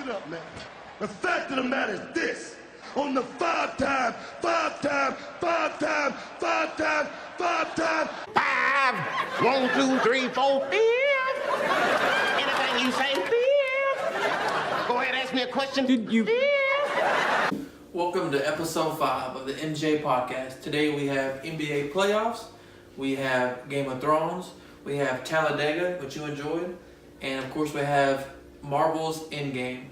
Listen up, man. The fact of the matter is this. On the five-time. 1, 2, 3, 4, 5. Anything you say, 5. Go ahead, ask me a question. Welcome to episode 5 of the M&J Podcast. Today we have NBA playoffs, we have Game of Thrones, we have Talladega, which you enjoyed, and of course we have Marvel's Endgame.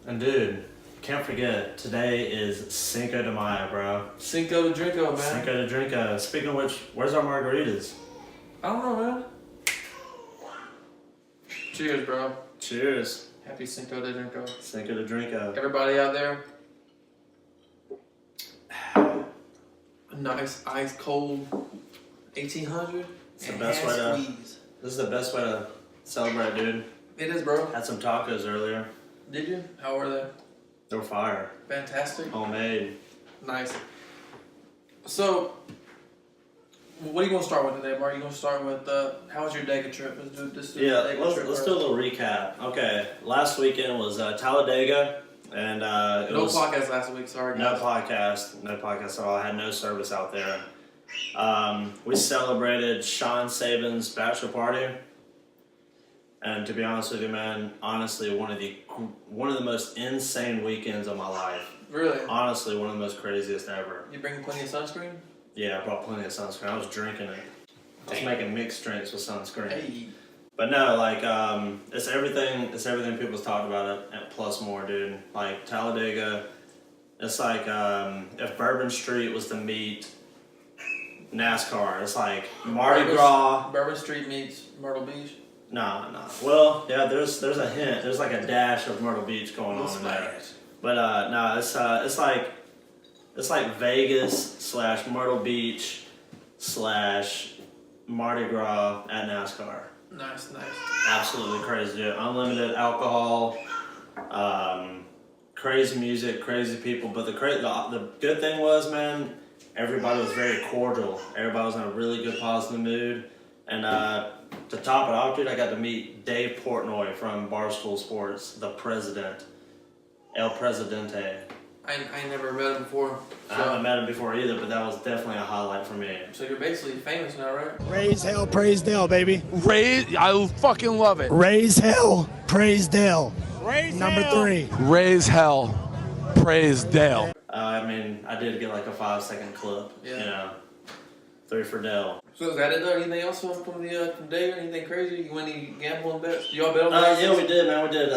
And dude, can't forget, today is Cinco de Mayo, bro. Cinco de Drinko, man. Cinco de Drinko. Speaking of which, where's our margaritas? I don't know, man. Cheers, bro. Cheers. Happy Cinco de Drinko. Cinco de Drinko. Everybody out there, nice ice cold 1800 It's the and best hand way to. squeeze. This is the best way to celebrate, dude. It is, bro. Had some tacos earlier. Did you? How were they? They were fire. Fantastic. Homemade. Nice. So, what are you going to start with today, Mark? You going to start with how was your Dega trip? Let's do the Dega trip Let's first. do a little recap. Okay, last weekend was Talladega, and it No was podcast last week, sorry no guys. podcast at all. I had no service out there. We celebrated Sean Saban's bachelor party, and to be honest with you, man, honestly, one of the most insane weekends of my life. Really? Honestly, one of the most craziest ever. You bring plenty of sunscreen? Yeah, I brought plenty of sunscreen. I was drinking it. I was making mixed drinks with sunscreen. Hey. But no, like, it's everything people's talked about it, and plus more, dude. Like, Talladega, it's like, if Bourbon Street was to meet NASCAR, it's like Mardi Gras. Bourbon Street meets Myrtle Beach? No. Well, yeah, there's a hint. There's like a dash of Myrtle Beach going on in there. But, no, it's like Vegas / Myrtle Beach / Mardi Gras at NASCAR. Nice. Absolutely crazy, dude. Unlimited alcohol, crazy music, crazy people. But the good thing was, man, everybody was very cordial. Everybody was in a really good, positive mood. And to top it off, dude, I got to meet Dave Portnoy from Barstool Sports, the president, El Presidente. I never met him before. I haven't met him before either, but that was definitely a highlight for me. So you're basically famous now, right? Raise hell, praise Dale, baby. I fucking love it. Raise hell, praise Dale. Raise Number hell. 3. Raise hell. Praise Dale. I mean, I did get like a 5-second clip, Yeah. you know. 3 for Dell. So is that it though? Anything else from Dega? Anything crazy? You went any gambling bets? Do y'all bet on that? Yeah, we did, man. We did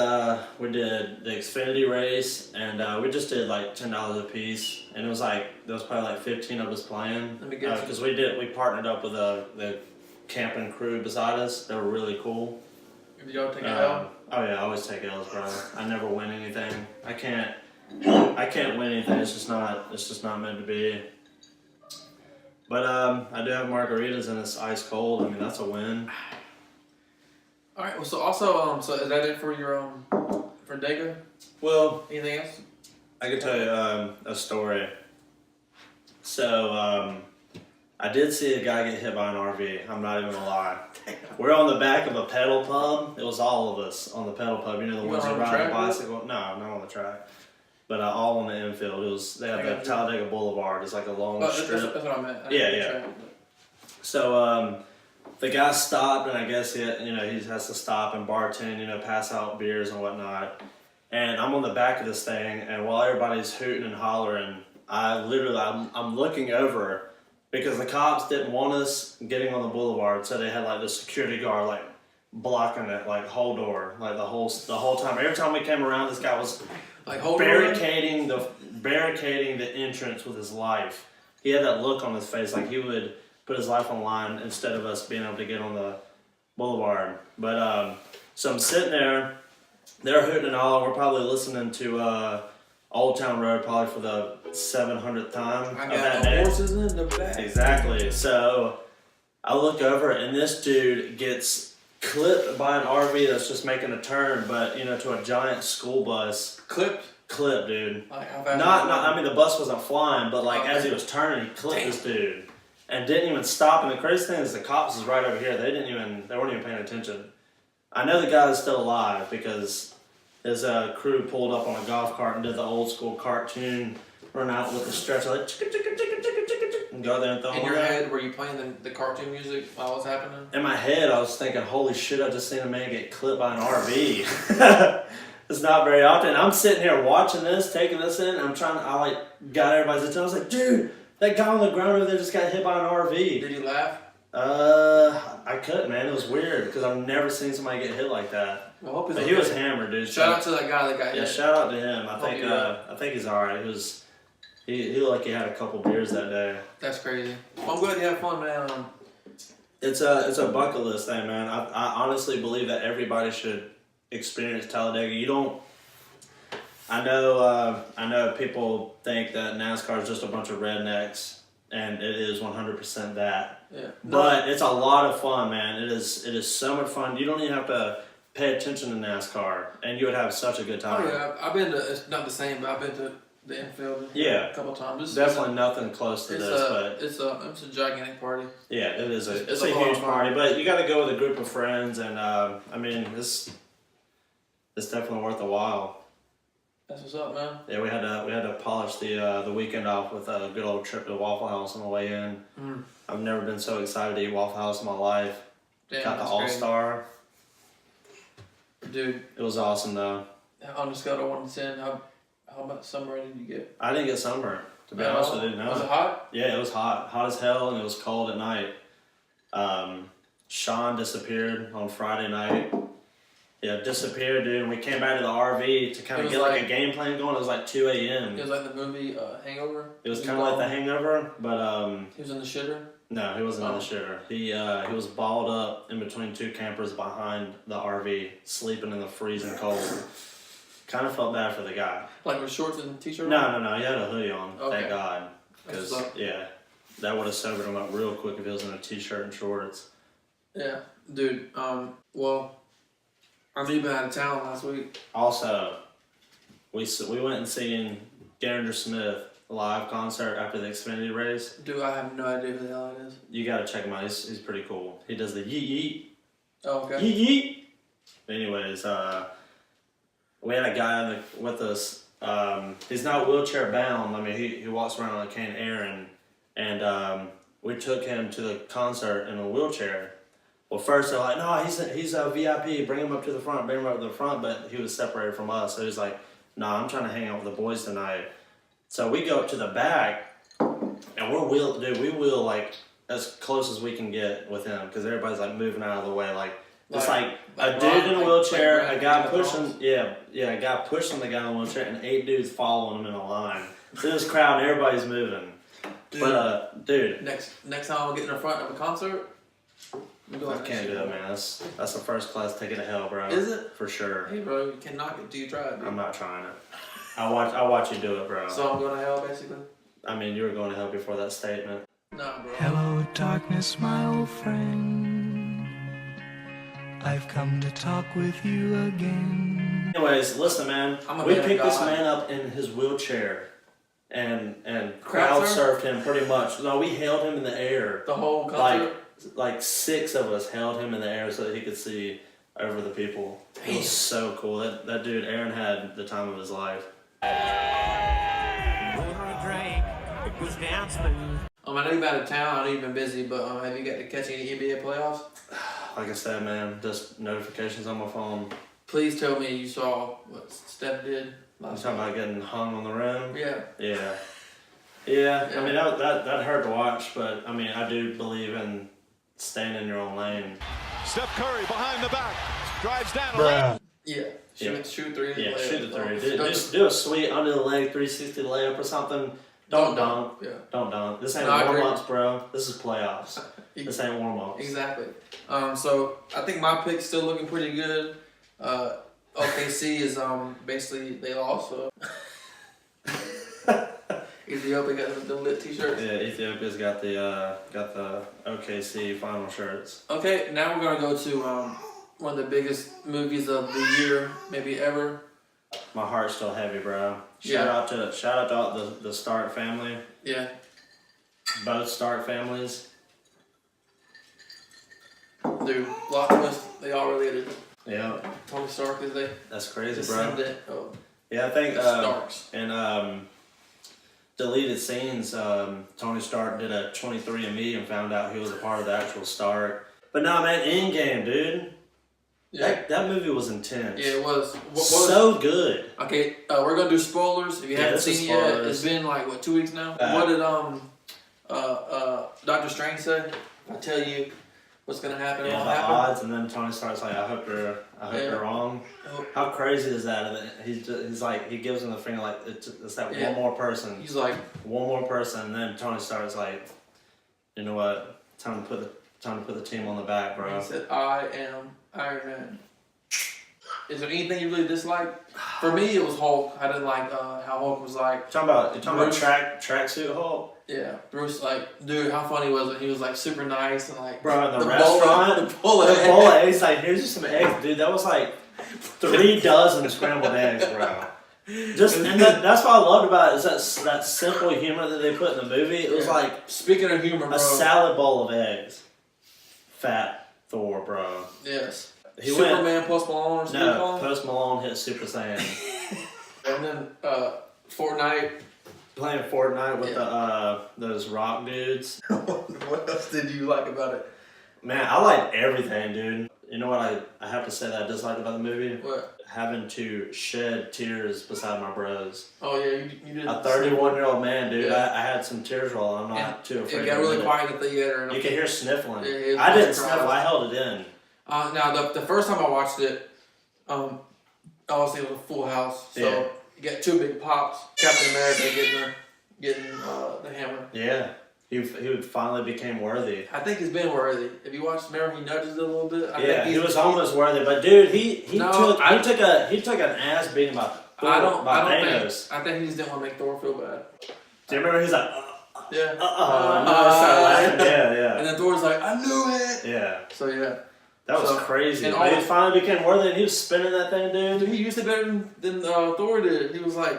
the Xfinity race, and we just did like $10 a piece, and it was there was probably like 15 of us playing. Let me guess. Because we partnered up with the camping crew beside us. They were really cool. Did y'all take it out? Oh yeah, I always take L's, bro. I never win anything. I can't win anything. It's just not meant to be. But I do have margaritas and it's ice cold. I mean, that's a win. All right. Well, so also, so is that it for your for Dega? Well, Anything else? I can tell you a story. So I did see a guy get hit by an RV. I'm not even gonna lie. We're on the back of a pedal pub. It was all of us on the pedal pub. You know the ones that ride a bicycle? No, not on the track. But all on the infield. They have the Talladega Boulevard. It's like a long strip. That's what I meant. Yeah. So the guy stopped, and I guess he has to stop and bartend, pass out beers and whatnot. And I'm on the back of this thing, and while everybody's hooting and hollering, I'm looking over because the cops didn't want us getting on the boulevard, so they had like the security guard like blocking it, like whole door, like the whole time. Every time we came around, this guy was Like barricading the entrance with his life. He had that look on his face, like he would put his life on the line instead of us being able to get on the boulevard. But so I'm sitting there, they're hooting and hollering. We're probably listening to Old Town Road probably for the 700th time I of got that the day. horses in the back. Exactly. So I look over and this dude gets clipped by an RV that's just making a turn, but to a giant school bus. Clipped, dude. Like how fast? I mean, the bus wasn't flying, but as he was turning, he clipped this dude and didn't even stop. And the crazy thing is, the cops is right over here. They weren't even paying attention. I know the guy is still alive because his crew pulled up on a golf cart and did the old school cartoon run out with the stretcher like chicka chicka chicka chicka chicka and go there and throw In them your around. head, were you playing the cartoon music while it was happening? In my head, I was thinking, holy shit, I just seen a man get clipped by an RV. It's not very often. I'm sitting here watching this, taking this in, and I like got everybody's attention. I was like, dude, that guy on the ground over there just got hit by an RV. Did you laugh? I couldn't, man. It was weird because I've never seen somebody get hit like that. Well, I hope he's But okay. he was hammered, dude. Shout out to that guy that got Yeah, hit. shout out to him. I think yeah. I think he's all right. He looked like he had a couple beers that day. That's crazy. Well, I'm glad you had fun, man. It's a bucket list thing, man. I honestly believe that everybody should experience Talladega. You don't. I know people think that NASCAR is just a bunch of rednecks, and it is 100% that. Yeah. But it's a lot of fun, man. It is so much fun. You don't even have to pay attention to NASCAR, and you would have such a good time. Oh yeah, I've been to. It's not the same, but I've been to the infield. Yeah. A couple times. Definitely nothing close to this, but it's a gigantic party. yeah, it is. It's a a lot huge of fun. party, but you got to go with a group of friends, and I mean, it's definitely worth a while. That's what's up, man. Yeah, we had to polish the weekend off with a good old trip to Waffle House on the way in. I've never been so excited to eat Waffle House in my life. Damn, Got the that's All crazy. Star. Dude, It was awesome though. on a scale of 1 to 10, how much sunburn did you get? I didn't get sunburned, to be honest with you. No. Was it hot? Yeah, it was hot as hell, and it was cold at night. Sean disappeared on Friday night. Yeah, disappeared, dude. And we came back to the RV to kind It of was get like like- a game plan going. It was like 2 a.m. It was like the movie Hangover. It was kind of like The Hangover, but He was in the shitter. no, he wasn't in Oh. the shitter. He was balled up in between two campers behind the RV, sleeping in the freezing cold. Kind of felt bad for the guy. Like with shorts and t-shirt. No, he had a hoodie on. Okay. Thank God, That's because what's up. yeah, that would have sobered him up real quick if he was in a t-shirt and shorts. Yeah, dude. Well, I knew you've been out of town last week. Also, we went and seen Garinger Smith live concert after the Xfinity race. Dude, I have no idea who the hell it is. You got to check him out. He's pretty cool. He does the yeet Oh, okay. yeet. Anyways, we had a guy with us. He's not wheelchair bound. I mean, he walks around on a cane Aaron, and we took him to the concert in a wheelchair. Well, first they're like, no, he's a VIP. Bring him up to the front. Bring him up to the front. But he was separated from us, so he's like, nah, I'm trying to hang out with the boys tonight. So we go up to the back, and we wheel like as close as we can get with him because everybody's like moving out of the way, like. It's like a dude in a wheelchair, a guy pushing, a guy pushing the guy in a wheelchair, and 8 dudes following him in a line. So this crowd, everybody's moving. Dude. But dude, Next time I'll get in the front of a concert. I can't do it, man. That's a first class ticket to hell, bro. Is it? For sure. Hey, bro, you can knock it till you try it, dude. I'm not trying it. I watch you do it, bro. So I'm going to hell, basically. I mean, you were going to hell before that statement. Nah, bro. Hello, darkness, my old friend. I've come to talk with you again. Anyways, listen, man. I'm a We man of picked this God. man up in his wheelchair, and Crowd crowd surfed him pretty much. No, we held him in the air. The whole concert. Like 6 of us held him in the air so that he could see over the people. It was so cool. That dude, Aaron, had the time of his life. I know you've been out of town. I know you've been busy, but have you got to catch any NBA playoffs? Like I said, man, just notifications on my phone. Please tell me you saw what Steph did I'm last talking night. about getting hung on the rim. Yeah. Yeah. I mean, that hurt to watch, but I mean, I do believe in staying in your own lane. Steph Curry behind the back, drives down. Bruh. Yeah. Shoot 3. Yeah, shoot the 3. Don't- Just do a sweet under the leg 360 layup or something. Don't dunk. Yeah. Don't dunk. This ain't No, I agree. warm-ups, bro. This is playoffs. This ain't warm-ups. Exactly. So I think my pick's still looking pretty good. OKC is basically they lost. So. Ethiopia got the lit t-shirts. Yeah, Ethiopia's got the OKC final shirts. Okay, now we're gonna go to one of the biggest movies of the year, maybe ever. My heart's still heavy, bro. Yeah. Shout out to all the Stark family, Yeah. both Stark families. Dude, plot twist, they all related. Yeah. Tony Stark is they That's crazy, descendant bro. of Yeah, I think Starks. in deleted scenes, Tony Stark did a 23andMe and found out he was a part of the actual Stark. But nah, man, Endgame, dude. Yeah. That movie was intense. Yeah, it was. So good. Okay, we're gonna do spoilers. If you haven't this is seen it yet, spoilers. it's been like what 2 weeks now. What did Doctor Strange say? I tell you what's gonna happen. Yeah, It'll the happen. odds, and then Tony Stark's like, I hope you're wrong. Oh. How crazy is that? And then he's like, he gives him the finger like it's that one more person. He's like, one more person, and then Tony Stark's like, you know what? Time to put the team on the back, bro. he said, "I am Iron Man." Is there anything you really dislike? For me, it was Hulk. I didn't like how Hulk was like. You're talking about tracksuit Hulk? Yeah, Bruce, like, dude, how funny was it? He was like super nice and like, bro, in the restaurant, the bowl of eggs. Like, here's just some eggs, dude. That was like 3 dozen scrambled eggs, bro. Just and that's what I loved about it is that simple humor that they put in the movie. It was like, speaking of humor, bro, a salad bowl of eggs. Fat Thor, bro. Yes. He Superman, went, Post Malone, or something. no, Post Malone hit Super Saiyan. And then Fortnite. Playing Fortnite with those rock dudes. What else did you like about it? Man, I liked everything, dude. You know what I have to say that I disliked about the movie? What? Having to shed tears beside my bros. Oh yeah, you did. A 31-year-old man, dude. Yeah. I had some tears roll. I'm not too afraid. It got really quiet at the theater. You can hear sniffling. Yeah, I didn't sniffle. I held it in. Now the first time I watched it, obviously it was a full house, so you got 2 big pops. Captain America getting the hammer. Yeah. He finally became worthy. I think he's been worthy. If you watch, remember he nudges it a little bit. I think he was almost worthy, but dude, he took an ass beting by Thanos. I think he just didn't want to make Thor feel bad. Do you remember he's like, yeah, laughing. Yeah. And then Thor's like, I knew it. Yeah. So yeah, that was crazy. And he finally became worthy, and he was spinning that thing, dude. He used it better than Thor did. He was like.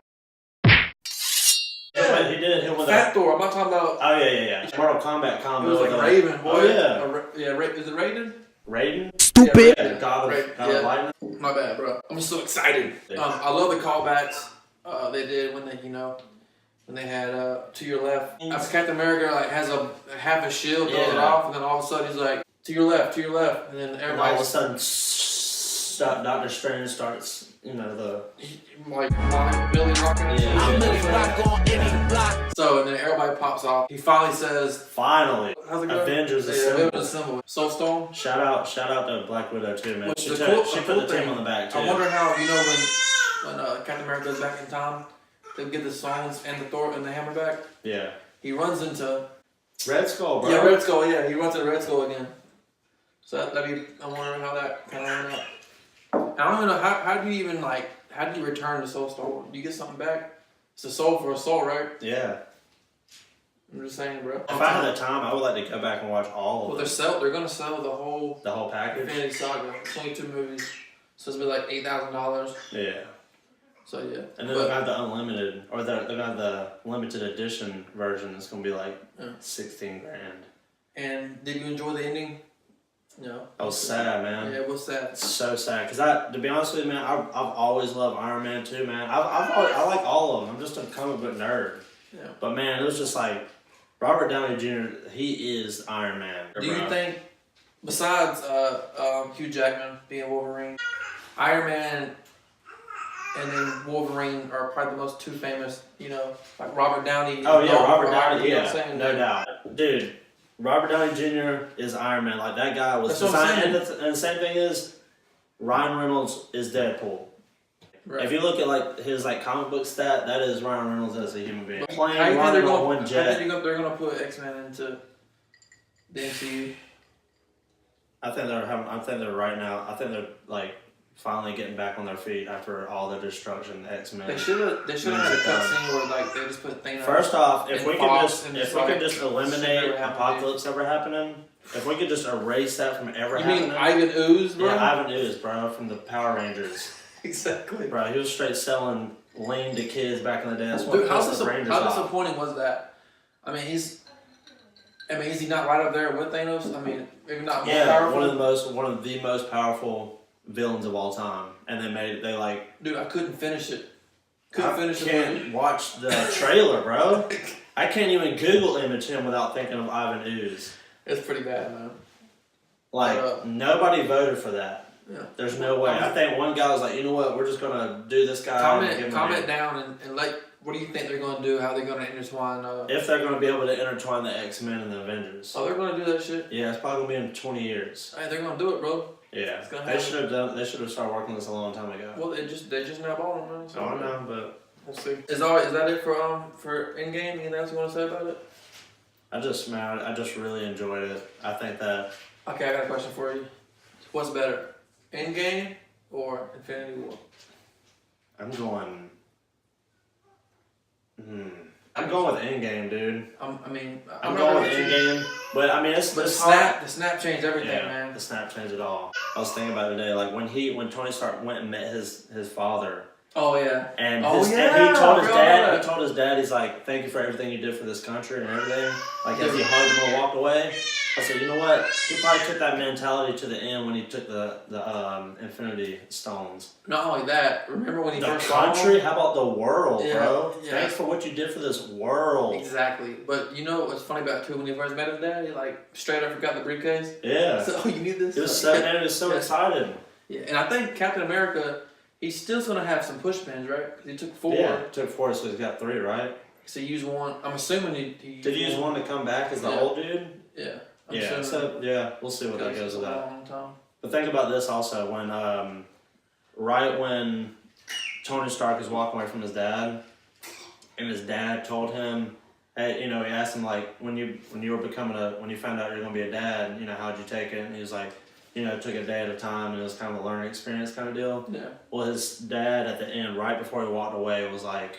Yeah, he did hit with Fat Thor. I'm not talking about. Oh yeah. Mortal Kombat combo. It was like Raven. Boy. Oh yeah. Is it Raiden? Raiden. Stupid. Yeah, God of Lightning. My bad, bro. I'm just so excited. I love the callbacks they did when they had To Your Left. After Captain America like has a half a shield, goes it off, and then all of a sudden he's like, to your left, and then everybody. And all of a sudden, Doctor Strange starts. You know like Billy rocking it. So and then everybody pops off. He finally says, "Finally, how's it going? Avengers Assemble." Soul Stone. Shout out to Black Widow too, man. She put the team on the back too. I wonder how when Captain America goes back in time, they get the songs and the Thor and the hammer back. Yeah. He runs into Red Skull, bro. Yeah, Red Skull. Yeah, he runs into Red Skull again. So I'm wondering how that kind of went out. I don't even know how do you return the Soul Stone? Do you get something back? It's a soul for a soul, right? Yeah. I'm just saying, bro. If I had the time, I would like to go back and watch all of it. They're gonna sell the whole package. Infinity Saga. It's only 2 movies, so it's be like $8,000. Yeah. So yeah. And then they're gonna have the unlimited, or they're gonna have the limited edition version. It's gonna be like $16,000. And did you enjoy the ending? No. I was sad, man. Yeah, it was sad. It's so sad. Because to be honest with you, man, I've always loved Iron Man too, man. I like all of them. I'm just a comic book nerd. Yeah. But man, it was just like, Robert Downey Jr., he is Iron Man. Do you think, besides Hugh Jackman being Wolverine, Iron Man and then Wolverine are probably the most 2 famous, like Robert Downey. Oh yeah, Robert Downey, you know what I'm saying? No doubt. Dude. Robert Downey Jr. is Iron Man. Like, that guy was designed. And the same thing is, Ryan Reynolds is Deadpool. Right. If you look at like his comic book stat, that is Ryan Reynolds as a human being. Playing running on one jet. I think they're gonna put X-Men into the MCU. I think they're like finally getting back on their feet after all the destruction. X-Men. They should have had a cutscene where like they just put Thanos. First off, if we could just eliminate Apocalypse ever happening, if we could just erase that from ever happening. You mean Ivan Ooze, bro? Yeah, Ivan Ooze, bro, from the Power Rangers. Exactly. Bro, he was straight selling lean to kids back in the day. That's what Dude, how disappointing was that? I mean, is he not right up there with Thanos? I mean, maybe not more powerful. one of the most powerful villains of all time, and they like. Dude, I couldn't finish it. Couldn't finish it. I can't watch the trailer, bro. I can't even Google image him without thinking of Ivan Ooze. It's pretty bad, man. Like, nobody voted for that. Yeah. There's no way. I think one guy was like, you know what, we're just going to do this guy. Comment down and like, what do you think they're going to do? How they're going to intertwine? If they're going to be able to intertwine the X-Men and the Avengers. Oh, they're going to do that shit? Yeah, it's probably going to be in 20 years. Hey, they're going to do it, bro. Yeah. They should have started working this a long time ago. Well, they just now bought them, man. So I know, but we'll see. Is that it for Endgame? Anything else you want to say about it? I just really enjoyed it. I think that. Okay, I got a question for you. What's better, Endgame or Infinity War? I'm going with Endgame, dude. I'm going with Endgame, but I mean the snap changed everything, man. The snap changed it all. I was thinking about it today, like when Tony Stark went and met his father. Oh yeah. And he told his dad, he's like, thank you for everything you did for this country and everything. Like as he hugged him and walked away. I said, you know what? He probably took that mentality to the end when he took the Infinity Stones. Not only that, remember when he first saw the country? How about the world, bro? Yeah. Thanks for what you did for this world. Exactly. But you know what's funny about it too? When he first met his dad, he like straight up forgot the briefcase. Yeah. So, oh, you need this? He was so excited. Yeah, and I think Captain America, he's still gonna have some push pins, right? Because he took 4. Yeah, took 4, so he's got 3, right? So he used 1. I'm assuming he did he use 1 to come back as the old dude? Yeah. We'll see what that goes with that. But think about this also, when right when Tony Stark is walking away from his dad, and his dad told him, hey, he asked him like, when you found out you're gonna be a dad, how'd you take it? And he was like, it took a day at a time, and it was kind of a learning experience kind of deal. Yeah. Well, his dad at the end, right before he walked away, was like,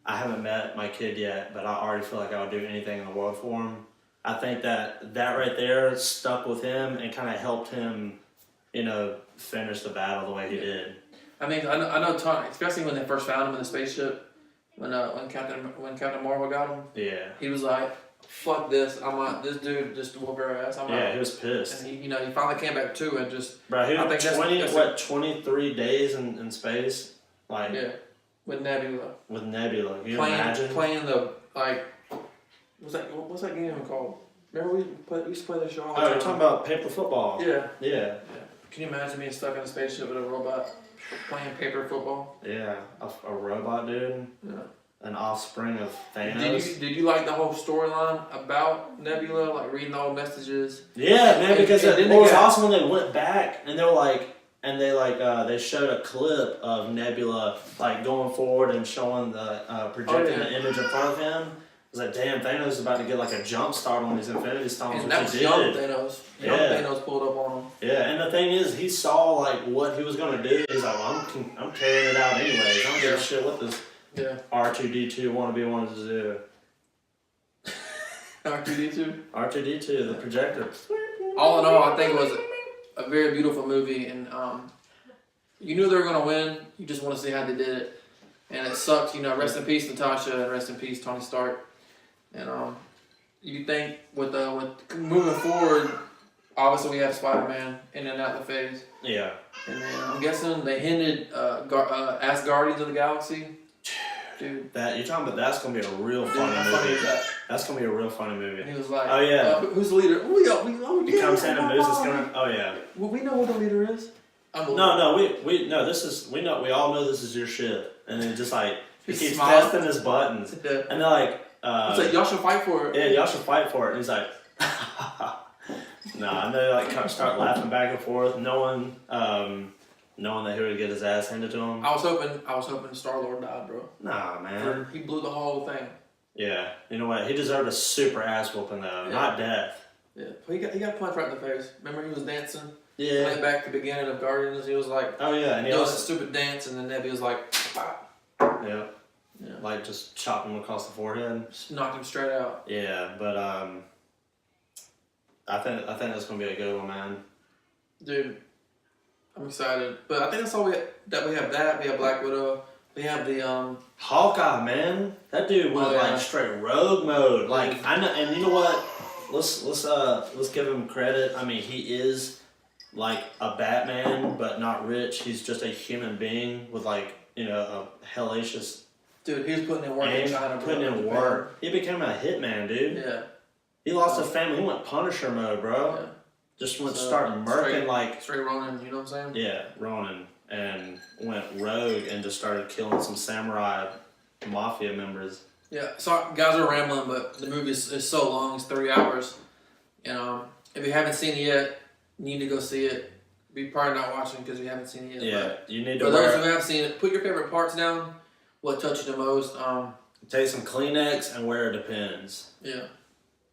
I haven't met my kid yet, but I already feel like I would do anything in the world for him. I think that right there stuck with him and kind of helped him, finish the battle the way he did. I mean, I know Tony, especially when they first found him in the spaceship, when Captain Marvel got him. Yeah. He was like, fuck this! I want this dude just to whoop her ass. He was pissed. And he finally came back too and just. Bro, he was 23 days in space, like. Yeah, with Nebula. Can you imagine playing the like. What's that game called? Remember we used to play that show all the time? Oh, you're talking about paper football. Yeah. Can you imagine being stuck in a spaceship with a robot playing paper football? Yeah, a robot, dude. Yeah. An offspring of Thanos. Did you like the whole storyline about Nebula, like reading all the messages? Yeah, man, because it was awesome when they went back and they were like, they showed a clip of Nebula like going forward and showing the projecting the image in front of him. It was like, damn, Thanos is about to get like a jump start on these Infinity Stones, and that was young Thanos. Young Thanos pulled up on him. Yeah, and the thing is, he saw like what he was gonna do. He's like, well, I'm carrying it out anyways. I don't give a shit what this R2D2 wannabe wanted to do. R2D2? R2D2, the projector. All in all, I think it was a very beautiful movie, and you knew they were gonna win. You just want to see how they did it, and it sucked. Rest in peace, Natasha, and rest in peace, Tony Stark. And you think with moving forward, obviously we have Spider-Man in and out the phase. Yeah. And then I'm guessing they hinted Ask Guardians of the Galaxy. Dude. You're talking about that's gonna be a real funny movie. That's gonna be a real funny movie. And he was like, oh yeah, who's the leader? He comes in and moves his gun. Oh yeah. Well, we know who the leader is. No, we all know this is your shit, and then just like he keeps smiling. testing his buttons, and they're like, it's like y'all should fight for it. Yeah, y'all should fight for it. And he's like, nah, and they like start laughing back and forth, knowing that he would get his ass handed to him. I was hoping Star-Lord died, bro. Nah, man. He blew the whole thing. Yeah, you know what? He deserved a super ass whooping though, not death. Yeah, but he got punched right in the face. Remember he was dancing. Yeah. Went back to the beginning of Guardians. He was like, oh yeah, and he doing a stupid dance, and then Nebby was like, yeah, like just chopped him across the forehead. Just knocked him straight out. Yeah, but I think that's gonna be a good one, man. Dude, I'm excited. But I think that's all we have. We have Black Widow. We have the Hawkeye, man. That dude went like straight rogue mode. Like I know, and you know what? Let's give him credit. I mean, he is like a Batman, but not rich. He's just a human being with like, you know, a hellacious. Dude, he was putting in work in China. Putting in work. He became a hitman, dude. Yeah. He lost his family. He went Punisher mode, bro. Yeah. Just went starting murking like straight Ronin. You know what I'm saying? Yeah, Ronin, and went rogue and just started killing some samurai mafia members. Yeah. So guys are rambling, but the movie is so long. It's 3 hours. And if you haven't seen it yet, you need to go see it. Be probably not watching because you haven't seen it yet. Yeah, but you need to. For those who have seen it, put your favorite parts down. What touched you the most? Take some Kleenex and wear Depends. Yeah,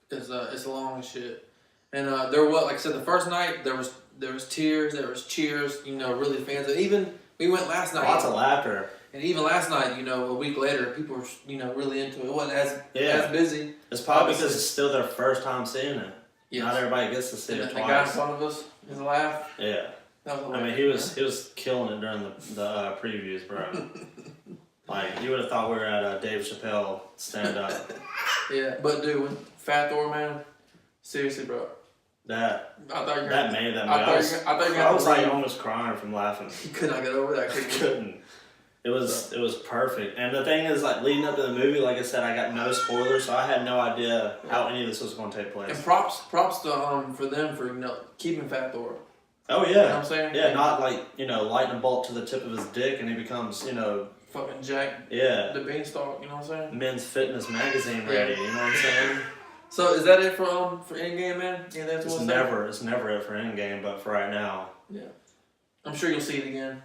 because it's long as shit. And there was, like I said, the first night there was tears, there was cheers. You know, really fans. And even we went last night. Lots of laughter. And even last night, you know, a week later, people were, you know, really into it. It wasn't as busy. It's probably because it's still their first time seeing it. Yes. Not everybody gets to see it twice. The guy in front of us, his laugh. Yeah. I mean, he was killing it during the previews, bro. Like, you would have thought we were at Dave Chappelle stand-up. Yeah, but dude, with Fat Thor, man, seriously, bro. That made that movie. I was like almost crying from laughing. You could not get over that. Couldn't. It was perfect. And the thing is, like, leading up to the movie, like I said, I got no spoilers, so I had no idea how any of this was going to take place. And props to for them for, you know, keeping Fat Thor. Oh yeah. You know what I'm saying? Yeah, not like, you know, lighting a bolt to the tip of his dick and he becomes, you know, fucking Jack. Yeah. The Beanstalk, you know what I'm saying? Men's Fitness magazine ready, you know what I'm saying? So is that it for Endgame, man? Yeah, that's it's never it for Endgame, but for right now. Yeah. I'm sure you'll see it again.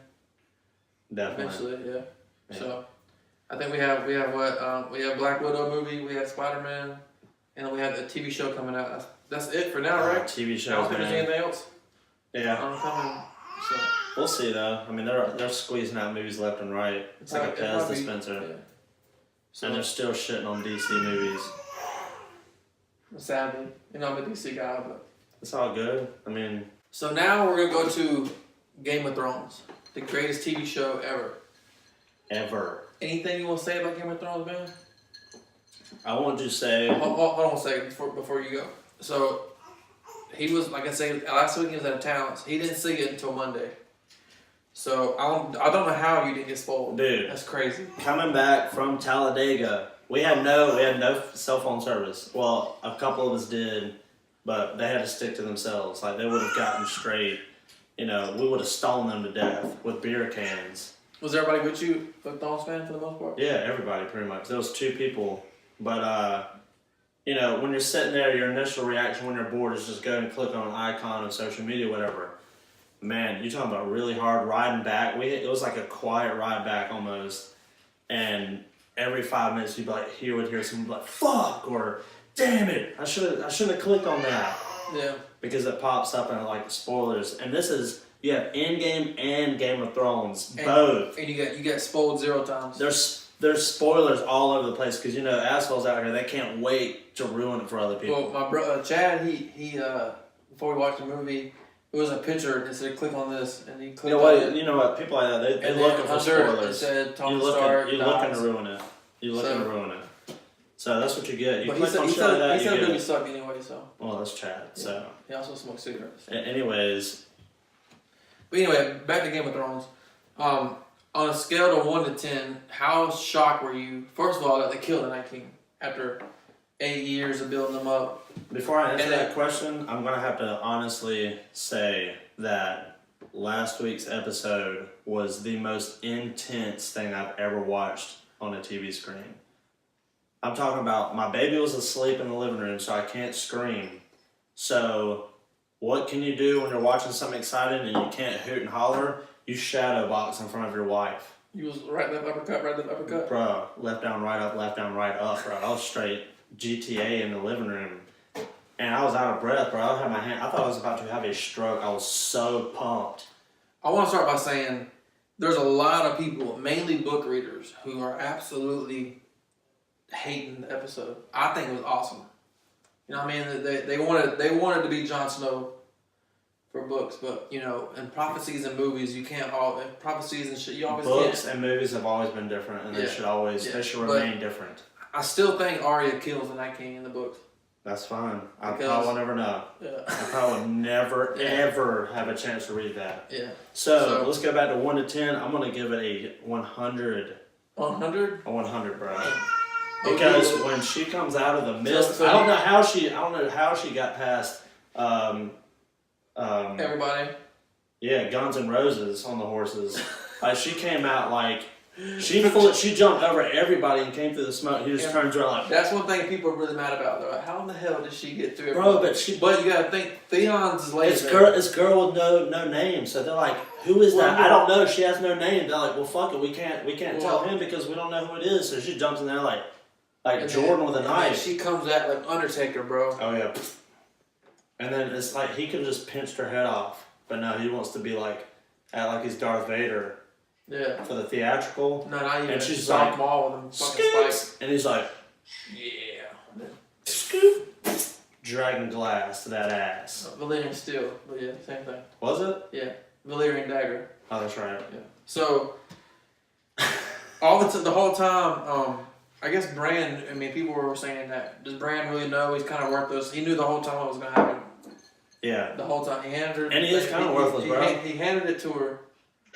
Definitely. Eventually, yeah. So I think we have what we have Black Widow movie, we have Spider-Man, and then we have the TV show coming out. That's it for now, right? TV show. I don't think there's anything else. Yeah. Coming. So we'll see though. I mean, they're squeezing out movies left and right. It's like a Pez dispenser. Yeah. So, and they're still shitting on DC movies. Sadly, you know, I'm a DC guy, but it's all good. I mean. So now we're gonna go to Game of Thrones, the greatest TV show ever. Ever. Anything you want to say about Game of Thrones, man? I want to say. Hold on a second before you go. So he was, like I said, last week he was out of town. So he didn't see it until Monday. So I don't know how you didn't get spoiled. Dude, that's crazy. Coming back from Talladega, we had no cell phone service. Well, a couple of us did, but they had to stick to themselves. Like, they would have gotten straight. You know, we would have stoned them to death with beer cans. Was everybody with you, a Thrones fan for the most part? Yeah, everybody pretty much. There was 2 people, but you know, when you're sitting there, your initial reaction when you're bored is just go and click on an icon of social media, whatever. Man, you're talking about really hard riding back. It was like a quiet ride back almost, and every 5 minutes you would hear someone be like, "Fuck," or "Damn it, I should have clicked on that." Yeah. Because it pops up and like spoilers, and this is you have Endgame and Game of Thrones both, and you got spoiled 0 times. There's spoilers all over the place because, you know, assholes out here, they can't wait to ruin it for other people. Well, my brother Chad, he before we watched the movie, it was a picture that said click on this, and he clicked on it. You know what? People like that, they're looking for spoilers. It said Tony Stark You're looking to ruin it. You're looking to ruin it. So that's what you get. You click on shit like that, he said the movie sucked anyway, so. Well, that's Chad, so. He also smokes cigarettes. Anyways. But anyway, back to Game of Thrones. On a scale of 1 to 10, how shocked were you, first of all, that they killed the Night King after 8 years of building them up? Before I answer that question, I'm going to have to honestly say that last week's episode was the most intense thing I've ever watched on a TV screen. I'm talking about my baby was asleep in the living room, so I can't scream. So what can you do when you're watching something exciting and you can't hoot and holler? You shadow box in front of your wife. You was right left uppercut? Bro, left down, right up, bro. I was straight GTA in the living room. And I was out of breath, bro. I had my hand. I thought I was about to have a stroke. I was so pumped. I want to start by saying there's a lot of people, mainly book readers, who are absolutely hating the episode. I think it was awesome. You know what I mean? They wanted to be Jon Snow for books, but, you know, in prophecies and movies, you can't prophecies and shit, you always books can't. and movies have always been different, and they should remain different. I still think Arya kills the Night King in the books. That's fine. I Because- probably will never know. Yeah. I probably will never, ever have a chance to read that. Yeah. So let's go back to 1 to 10. I'm going to give it a 100. 100? A 100, bro. Because when she comes out of the mist, So I don't know how she got past everybody. Yeah, Guns N' Roses on the horses. Like she came out like she jumped over everybody and came through the smoke. He just turns around like. That's one thing people are really mad about. They're like, how in the hell did she get through Bro, everybody? But you gotta think Theon's is lazy. It's girl with no name. So they're like, who is that? I don't know. She has no name. They're like, well, fuck it. We can't tell him because we don't know who it is. So she jumps in there like Jordan with a knife. She comes at like Undertaker, bro. Oh yeah. And then it's like he could have just pinched her head off, but no, he wants to be like act like he's Darth Vader. Yeah. For the theatrical. No, not even. And she's like, like, mall with them fucking spikes. And he's like, yeah. Scoop. Dragon glass to that ass. Valyrian steel, but yeah, same thing. Was it? Yeah, Valyrian dagger. Oh, that's right. Yeah. So the whole time, I guess Bran. I mean, people were saying that. Does Bran really know he's kind of worthless? He knew the whole time what was gonna happen. Yeah. The whole time he handed her. And he is kind of worthless, bro. He handed it to her.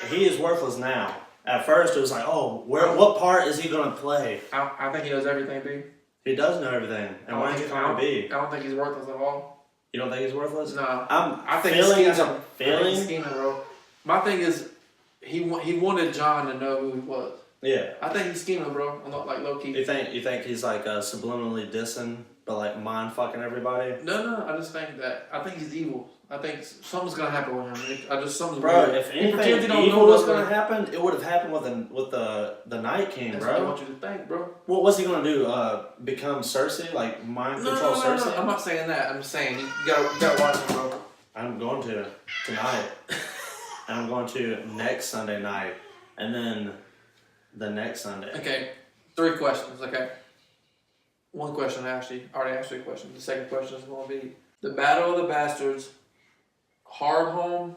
He is worthless now. At first, it was like, oh, what part is he gonna play? I think he knows everything, B. He does know everything. And why is he calling B? I don't think he's worthless at all. You don't think he's worthless? No. I think he's scheming, bro. My thing is, he wanted John to know who he was. Yeah. I think he's scheming, bro. I'm not like low key. You think he's like subliminally dissing, but like mind fucking everybody? No. I just think he's evil. I think something's gonna happen with him. Something's bro. weird. If anything evil was gonna happen, it would have happened with the Night King, That's bro. what I want you to think, bro. What was he gonna do? Become Cersei? Like mind control Cersei? No. I'm not saying that. I'm just saying you gotta watch it, bro. I'm going to tonight, and I'm going to next Sunday night, and then the next Sunday. Okay, 3 questions. Okay, one question I already asked you a question. The second question is going to be the Battle of the Bastards. Hardhome,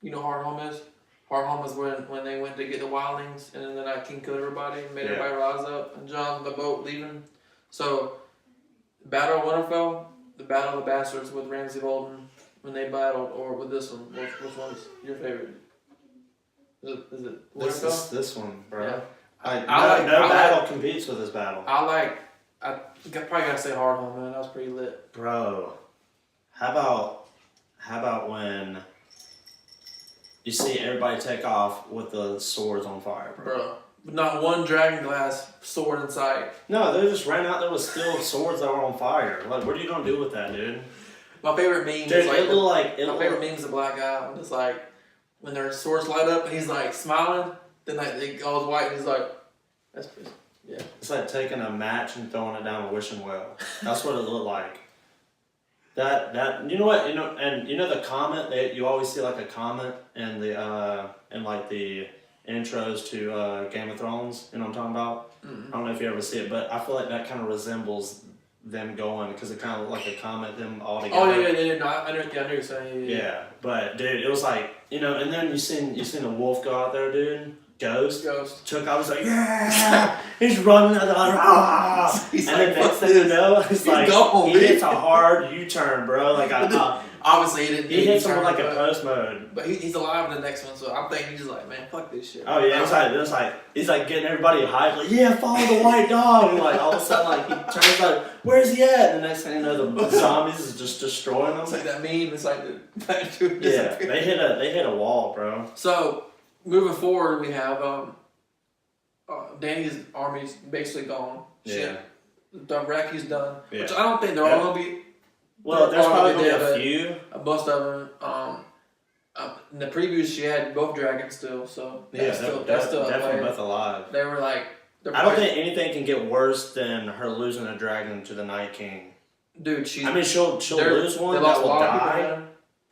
you know what Hardhome is? Hardhome is when they went to get the wildlings and then the Night King killed everybody and made everybody rise up and John's on the boat leaving. So, Battle of Winterfell, the Battle of the Bastards with Ramsay Bolton when they battled, or with this one, which one's your favorite? Is it Winterfell? This one, bro. Yeah. No battle competes with this battle. I probably gotta say Hardhome, man. That was pretty lit. Bro, how about when you see everybody take off with the swords on fire, bro? But not one dragon glass sword in sight. No, they just ran out there with still swords that were on fire. Like, what are you gonna do with that, dude? My favorite meme Dude, is my favorite meme is the black guy. It's like when their swords light up and he's like smiling, then like it goes white and he's like, that's pretty. Yeah. It's like taking a match and throwing it down a wishing well. That's what it looked like. That you know what, and the comment that you always see, like a comment in the in like the intros to Game of Thrones. You know what I'm talking about? Mm-hmm. I don't know if you ever see it, but I feel like that kind of resembles them going, because it kind of looked like a comment, them all together. Oh yeah. No, I knew what you're saying. Yeah, but dude, it was like, and then you seen a wolf go out there, dude. Ghost. I was like, yeah, he's running out there, and then next thing you know, it's like he hits a hard U-turn, bro. Like obviously he didn't. He hits him with like a post mode. But he's alive in the next one, so I'm thinking he's just like, man, fuck this shit. Oh yeah, it's like he's like getting everybody hyped, like, yeah, follow the white dog. And like all of a sudden, like he turns like, where's he at? And the next thing you know, the zombies is just destroying them. It's like that meme. It's like that dude. Yeah, they hit a wall, bro. So moving forward, we have Danny's army's basically gone. Yeah. The Iraqi's done. Yeah. Which I don't think they're all gonna be. Well, there's probably gonna be a few. A bust of them. In the previews, she had both dragons still, so that's still definitely both alive. They were like. I don't think anything can get worse than her losing a dragon to the Night King. Dude, she'll lose one that will die.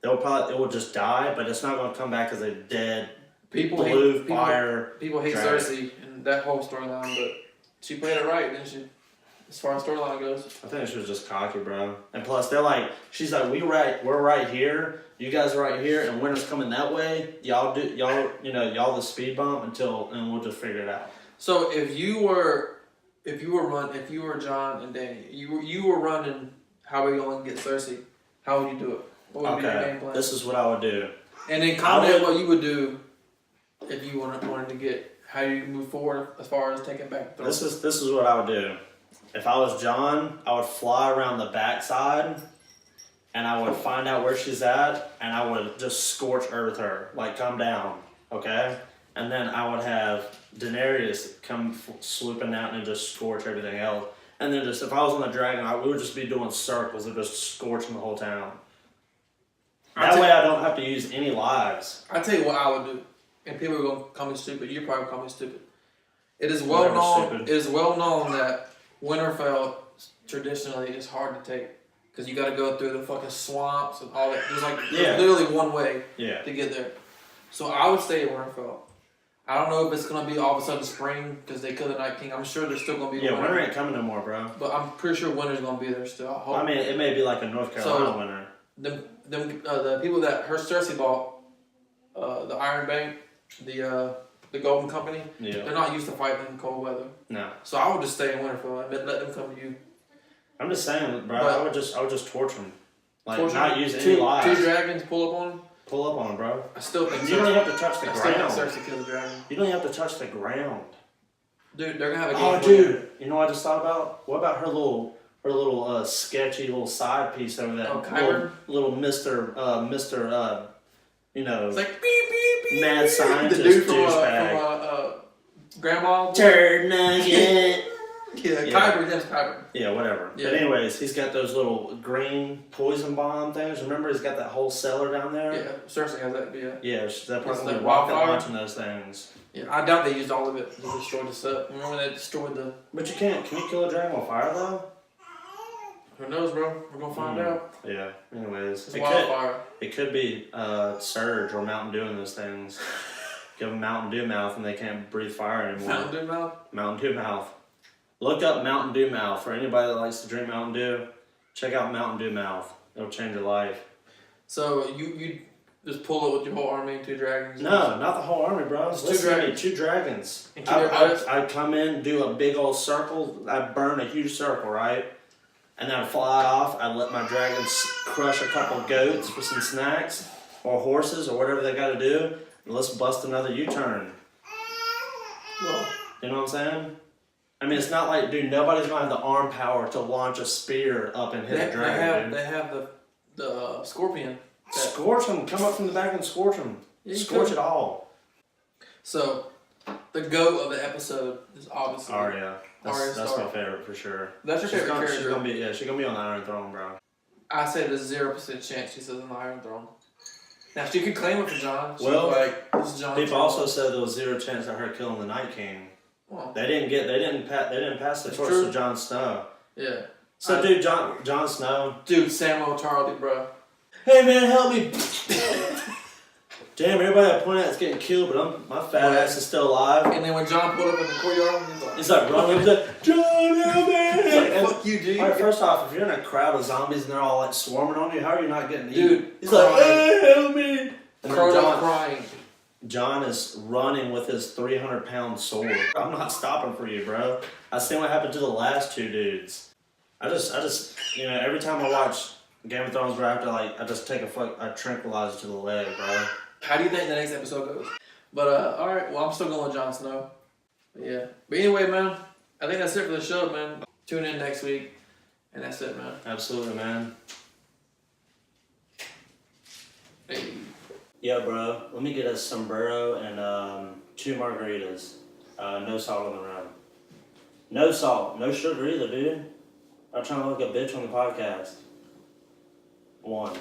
It will just die, but it's not gonna come back as a dead People hate Cersei and that whole storyline, but she played it right, didn't she? As far as storyline goes. I think she was just cocky, bro. And plus, she's like, we're right here. You guys are right here, and winter's coming that way. Y'all the speed bump and we'll just figure it out. So if you were John and Danny, you were running how are we going to get Cersei? How would you do it? What would be your game plan? This is what I would do. And then comment what you would do if you wanted to get how you move forward as far as taking back the throne. This is what I would do. If I was John, I would fly around the backside, and I would find out where she's at, and I would just scorch earth her, like come down, okay? And then I would have Daenerys come swooping out and just scorch everything else. And then just if I was on the dragon, we would just be doing circles and just scorching the whole town. That way I don't have to use any lives. I'll tell you what I would do. And people are going to call me stupid. You probably call me stupid. It is well known that Winterfell traditionally is hard to take. Because you got to go through the fucking swamps and all that. There's literally one way to get there. So I would stay at Winterfell. I don't know if it's going to be all of a sudden spring because they killed the Night King. I'm sure there's still going to be winter. Winter ain't coming no more, bro. But I'm pretty sure winter's going to be there still. I mean, it may be like a North Carolina winter. The people that Cersei bought, the Iron Bank, the Golden Company, they're not used to fighting in cold weather. No. So I would just stay in Winterfell and let them come to you. I'm just saying, bro. I would just torch them, like not use any lives. 2 dragons, pull up on them. Pull up on them, bro. I still think you don't even have to touch the ground. I still think Cersei kills the dragon. You don't even have to touch the ground. Dude, they're gonna have a game. Oh, dude, you know what I just thought about? What about her little sketchy little side piece over that? Kyber? Little Mr. You know, it's like beep beep beep. Mad scientist the dude from Grandma. Turd nugget. Kyber, his name's Kyber. Yeah, whatever. Yeah. But anyways, he's got those little green poison bomb things. Remember, he's got that whole cellar down there. Yeah, Cersei has that. Yeah, they're probably launching those things. Yeah, I doubt they used all of it to destroy the set. Remember when they destroyed the... But you can't. Can you kill a dragon with fire, though? Who knows, bro? We're going to find out. Yeah, anyways. It's wildfire. It could be Surge or Mountain Dew in those things. Give them Mountain Dew mouth and they can't breathe fire anymore. Mountain Dew mouth? Mountain Dew mouth. Look up Mountain Dew mouth. For anybody that likes to drink Mountain Dew, check out Mountain Dew mouth. It'll change your life. So you just pull it with your whole army, 2 dragons? No, not the whole army, bro. It's 2 dragons. 2 dragons. I'd come in, do a big old circle. I'd burn a huge circle, right? And then I'd fly off. I'd let my dragons crush a couple goats for some snacks, or horses, or whatever they got to do. And let's bust another U-turn. Well, you know what I'm saying? I mean, it's not like, dude, nobody's going to have the arm power to launch a spear up and hit a dragon, They have the scorpion. Scorch them. Come up from the back and scorch them. Scorch it all. So, the GOAT of the episode is obviously Arya. That's my favorite for sure. That's your favorite character? She's going to be on the Iron Throne, bro. I say there's 0% chance she sits on the Iron Throne. Now, she could claim it for Jon. This is Jon's people also said there was 0 chance of her killing the Night King. Well, they didn't pass the torch to Jon Snow. Yeah. So, dude, Jon Snow. Dude, Samuel Tarly, bro. Hey, man, help me. Damn, everybody I point out is getting killed, but my fat ass is still alive. And then when Jon pulled up in the courtyard, he's like running up there, Jon, help me! Like, fuck you, dude. All right, first off, if you're in a crowd of zombies and they're all like swarming on you, how are you not getting eaten? Dude, he's like, hey, help me! And Jon crying. Jon is running with his 300-pound sword. I'm not stopping for you, bro. I seen what happened to the last 2 dudes. I just, every time I watch Game of Thrones, bro, I just take a tranquilizer to the leg, bro. How do you think the next episode goes? But, alright, well, I'm still going with Jon Snow. Yeah. But anyway, man, I think that's it for the show, man. Tune in next week, and that's it, man. Absolutely, man. Hey. Yeah, bro. Let me get a sombrero and 2 margaritas. No salt on the rum. No salt. No sugar either, dude. I'm trying to look a bitch on the podcast. 1.